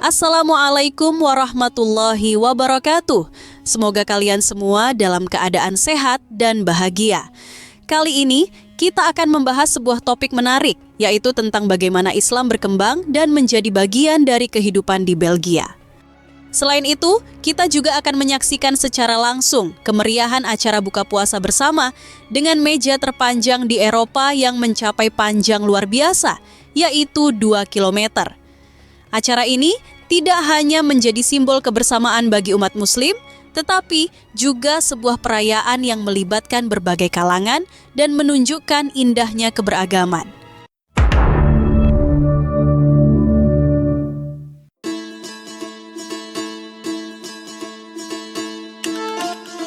Assalamualaikum warahmatullahi wabarakatuh. Semoga kalian semua dalam keadaan sehat dan bahagia. Kali ini kita akan membahas sebuah topik menarik, yaitu tentang bagaimana Islam berkembang dan menjadi bagian dari kehidupan di Belgia. Selain itu, kita juga akan menyaksikan secara langsung kemeriahan acara buka puasa bersama dengan meja terpanjang di Eropa yang mencapai panjang luar biasa, yaitu 2 km. Acara ini tidak hanya menjadi simbol kebersamaan bagi umat Muslim, tetapi juga sebuah perayaan yang melibatkan berbagai kalangan dan menunjukkan indahnya keberagaman.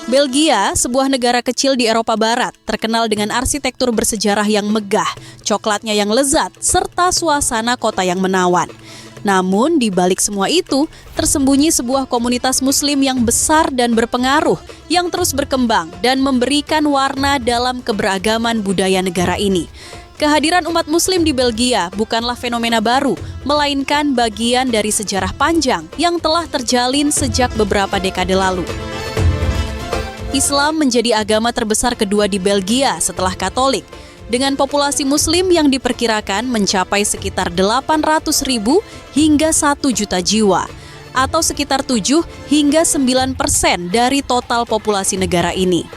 Belgia, sebuah negara kecil di Eropa Barat, terkenal dengan arsitektur bersejarah yang megah, coklatnya yang lezat, serta suasana kota yang menawan. Namun, di balik semua itu, tersembunyi sebuah komunitas Muslim yang besar dan berpengaruh, yang terus berkembang dan memberikan warna dalam keberagaman budaya negara ini. Kehadiran umat Muslim di Belgia bukanlah fenomena baru, melainkan bagian dari sejarah panjang yang telah terjalin sejak beberapa dekade lalu. Islam menjadi agama terbesar kedua di Belgia setelah Katolik, dengan populasi Muslim yang diperkirakan mencapai sekitar 800.000 hingga 1 juta jiwa, atau sekitar 7 hingga 9% dari total populasi negara ini.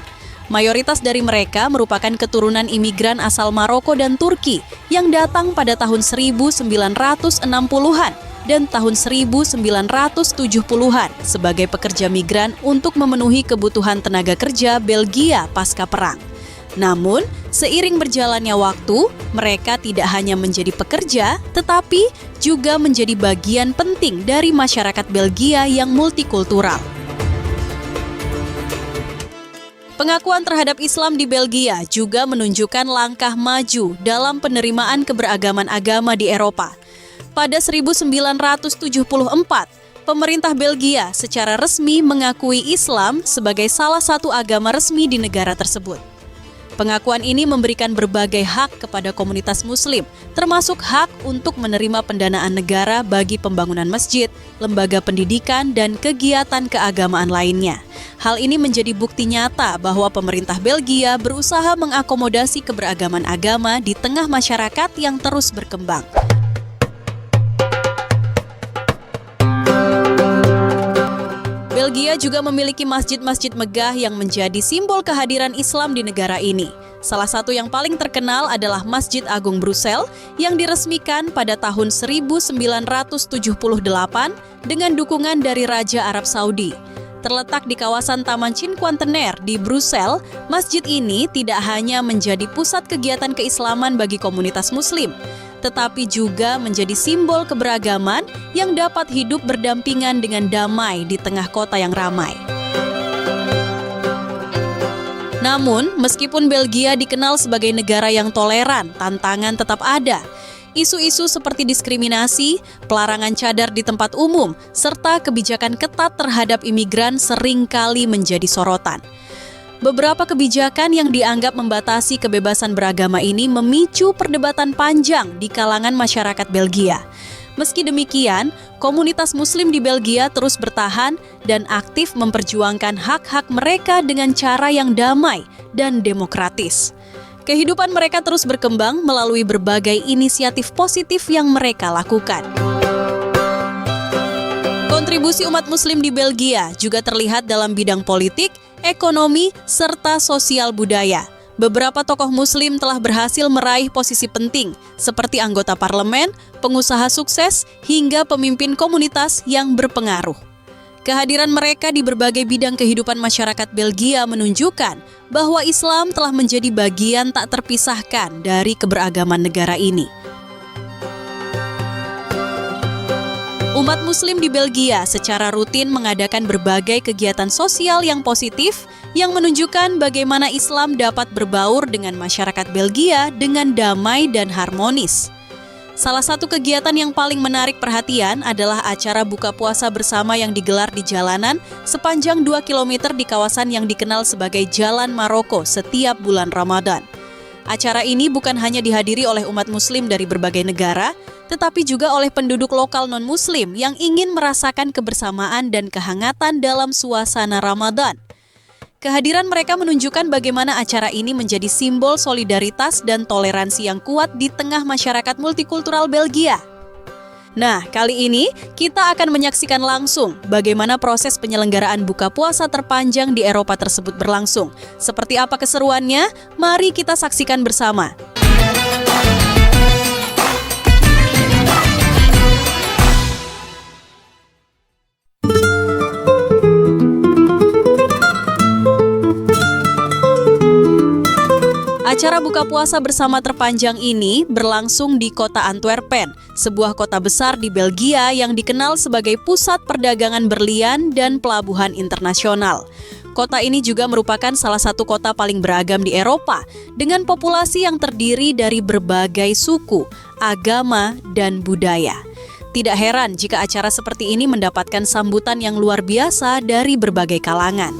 Mayoritas dari mereka merupakan keturunan imigran asal Maroko dan Turki yang datang pada tahun 1960-an dan tahun 1970-an sebagai pekerja migran untuk memenuhi kebutuhan tenaga kerja Belgia pasca perang. Namun, seiring berjalannya waktu, mereka tidak hanya menjadi pekerja, tetapi juga menjadi bagian penting dari masyarakat Belgia yang multikultural. Pengakuan terhadap Islam di Belgia juga menunjukkan langkah maju dalam penerimaan keberagaman agama di Eropa. Pada 1974, pemerintah Belgia secara resmi mengakui Islam sebagai salah satu agama resmi di negara tersebut. Pengakuan ini memberikan berbagai hak kepada komunitas Muslim, termasuk hak untuk menerima pendanaan negara bagi pembangunan masjid, lembaga pendidikan, dan kegiatan keagamaan lainnya. Hal ini menjadi bukti nyata bahwa pemerintah Belgia berusaha mengakomodasi keberagaman agama di tengah masyarakat yang terus berkembang. Belgia juga memiliki masjid-masjid megah yang menjadi simbol kehadiran Islam di negara ini. Salah satu yang paling terkenal adalah Masjid Agung Brussels yang diresmikan pada tahun 1978 dengan dukungan dari Raja Arab Saudi. Terletak di kawasan Taman Cinquantenaire di Brussels, masjid ini tidak hanya menjadi pusat kegiatan keislaman bagi komunitas Muslim, tetapi juga menjadi simbol keberagaman yang dapat hidup berdampingan dengan damai di tengah kota yang ramai. Namun, meskipun Belgia dikenal sebagai negara yang toleran, tantangan tetap ada. Isu-isu seperti diskriminasi, pelarangan cadar di tempat umum, serta kebijakan ketat terhadap imigran seringkali menjadi sorotan. Beberapa kebijakan yang dianggap membatasi kebebasan beragama ini memicu perdebatan panjang di kalangan masyarakat Belgia. Meski demikian, komunitas Muslim di Belgia terus bertahan dan aktif memperjuangkan hak-hak mereka dengan cara yang damai dan demokratis. Kehidupan mereka terus berkembang melalui berbagai inisiatif positif yang mereka lakukan. Kontribusi umat Muslim di Belgia juga terlihat dalam bidang politik, ekonomi, serta sosial budaya. Beberapa tokoh Muslim telah berhasil meraih posisi penting, seperti anggota parlemen, pengusaha sukses, hingga pemimpin komunitas yang berpengaruh. Kehadiran mereka di berbagai bidang kehidupan masyarakat Belgia menunjukkan bahwa Islam telah menjadi bagian tak terpisahkan dari keberagaman negara ini. Umat Muslim di Belgia secara rutin mengadakan berbagai kegiatan sosial yang positif yang menunjukkan bagaimana Islam dapat berbaur dengan masyarakat Belgia dengan damai dan harmonis. Salah satu kegiatan yang paling menarik perhatian adalah acara buka puasa bersama yang digelar di jalanan sepanjang 2 km di kawasan yang dikenal sebagai Jalan Maroko setiap bulan Ramadan. Acara ini bukan hanya dihadiri oleh umat Muslim dari berbagai negara, tetapi juga oleh penduduk lokal non-Muslim yang ingin merasakan kebersamaan dan kehangatan dalam suasana Ramadan. Kehadiran mereka menunjukkan bagaimana acara ini menjadi simbol solidaritas dan toleransi yang kuat di tengah masyarakat multikultural Belgia. Nah, kali ini kita akan menyaksikan langsung bagaimana proses penyelenggaraan buka puasa terpanjang di Eropa tersebut berlangsung. Seperti apa keseruannya? Mari kita saksikan bersama. Acara buka puasa bersama terpanjang ini berlangsung di kota Antwerpen, sebuah kota besar di Belgia yang dikenal sebagai pusat perdagangan berlian dan pelabuhan internasional. Kota ini juga merupakan salah satu kota paling beragam di Eropa, dengan populasi yang terdiri dari berbagai suku, agama, dan budaya. Tidak heran jika acara seperti ini mendapatkan sambutan yang luar biasa dari berbagai kalangan.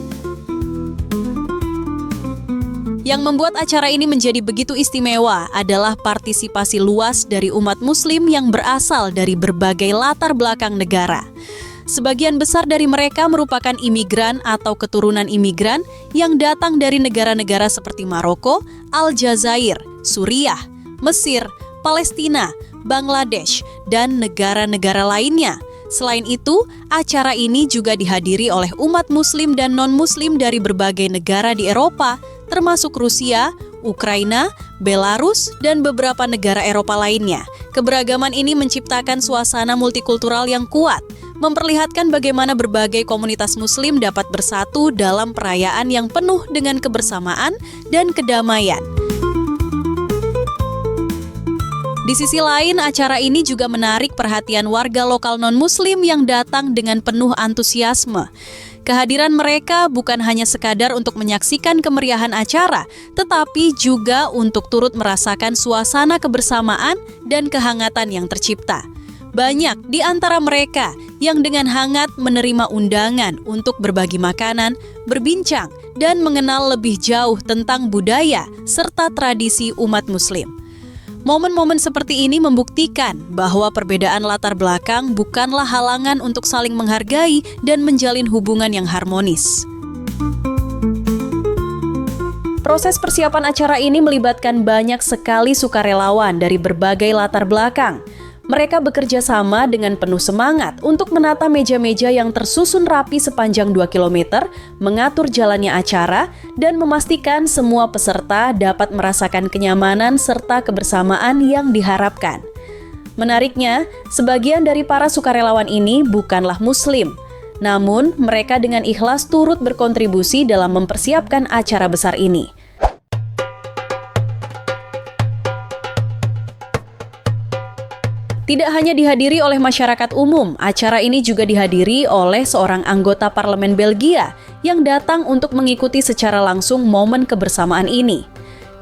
Yang membuat acara ini menjadi begitu istimewa adalah partisipasi luas dari umat Muslim yang berasal dari berbagai latar belakang negara. Sebagian besar dari mereka merupakan imigran atau keturunan imigran yang datang dari negara-negara seperti Maroko, Aljazair, Suriah, Mesir, Palestina, Bangladesh, dan negara-negara lainnya. Selain itu, acara ini juga dihadiri oleh umat Muslim dan non-Muslim dari berbagai negara di Eropa, termasuk Rusia, Ukraina, Belarus, dan beberapa negara Eropa lainnya. Keberagaman ini menciptakan suasana multikultural yang kuat, memperlihatkan bagaimana berbagai komunitas Muslim dapat bersatu dalam perayaan yang penuh dengan kebersamaan dan kedamaian. Di sisi lain, acara ini juga menarik perhatian warga lokal non-Muslim yang datang dengan penuh antusiasme. Kehadiran mereka bukan hanya sekadar untuk menyaksikan kemeriahan acara, tetapi juga untuk turut merasakan suasana kebersamaan dan kehangatan yang tercipta. Banyak di antara mereka yang dengan hangat menerima undangan untuk berbagi makanan, berbincang, dan mengenal lebih jauh tentang budaya serta tradisi umat Muslim. Momen-momen seperti ini membuktikan bahwa perbedaan latar belakang bukanlah halangan untuk saling menghargai dan menjalin hubungan yang harmonis. Proses persiapan acara ini melibatkan banyak sekali sukarelawan dari berbagai latar belakang. Mereka bekerja sama dengan penuh semangat untuk menata meja-meja yang tersusun rapi sepanjang 2 km, mengatur jalannya acara, dan memastikan semua peserta dapat merasakan kenyamanan serta kebersamaan yang diharapkan. Menariknya, sebagian dari para sukarelawan ini bukanlah Muslim, namun mereka dengan ikhlas turut berkontribusi dalam mempersiapkan acara besar ini. Tidak hanya dihadiri oleh masyarakat umum, acara ini juga dihadiri oleh seorang anggota parlemen Belgia yang datang untuk mengikuti secara langsung momen kebersamaan ini.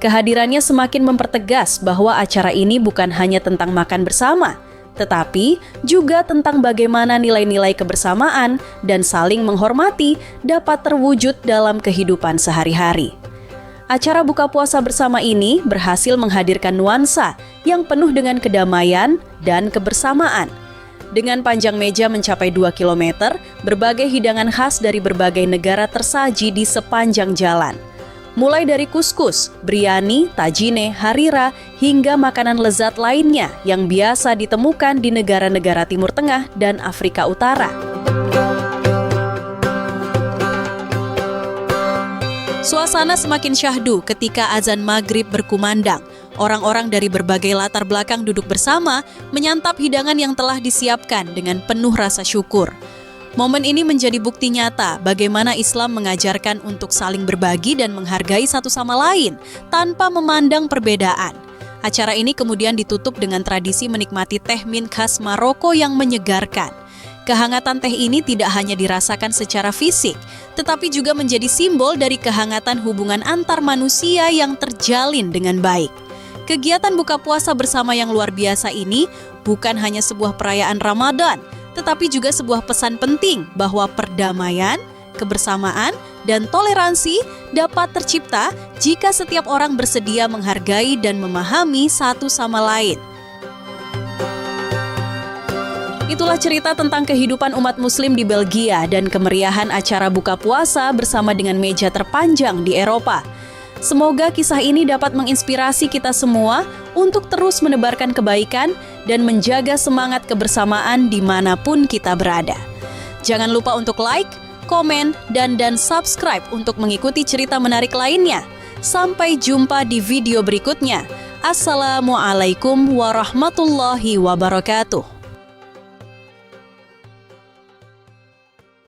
Kehadirannya semakin mempertegas bahwa acara ini bukan hanya tentang makan bersama, tetapi juga tentang bagaimana nilai-nilai kebersamaan dan saling menghormati dapat terwujud dalam kehidupan sehari-hari. Acara buka puasa bersama ini berhasil menghadirkan nuansa yang penuh dengan kedamaian dan kebersamaan. Dengan panjang meja mencapai 2 km, berbagai hidangan khas dari berbagai negara tersaji di sepanjang jalan. Mulai dari kuskus, biryani, tajine, harira, hingga makanan lezat lainnya yang biasa ditemukan di negara-negara Timur Tengah dan Afrika Utara. Suasana semakin syahdu ketika azan maghrib berkumandang. Orang-orang dari berbagai latar belakang duduk bersama, menyantap hidangan yang telah disiapkan dengan penuh rasa syukur. Momen ini menjadi bukti nyata bagaimana Islam mengajarkan untuk saling berbagi dan menghargai satu sama lain, tanpa memandang perbedaan. Acara ini kemudian ditutup dengan tradisi menikmati teh mint khas Maroko yang menyegarkan. Kehangatan teh ini tidak hanya dirasakan secara fisik, tetapi juga menjadi simbol dari kehangatan hubungan antar manusia yang terjalin dengan baik. Kegiatan buka puasa bersama yang luar biasa ini bukan hanya sebuah perayaan Ramadan, tetapi juga sebuah pesan penting bahwa perdamaian, kebersamaan, dan toleransi dapat tercipta jika setiap orang bersedia menghargai dan memahami satu sama lain. Itulah cerita tentang kehidupan umat muslim di Belgia dan kemeriahan acara buka puasa bersama dengan meja terpanjang di Eropa. Semoga kisah ini dapat menginspirasi kita semua untuk terus menebarkan kebaikan dan menjaga semangat kebersamaan dimanapun kita berada. Jangan lupa untuk like, komen, dan subscribe untuk mengikuti cerita menarik lainnya. Sampai jumpa di video berikutnya. Assalamualaikum warahmatullahi wabarakatuh.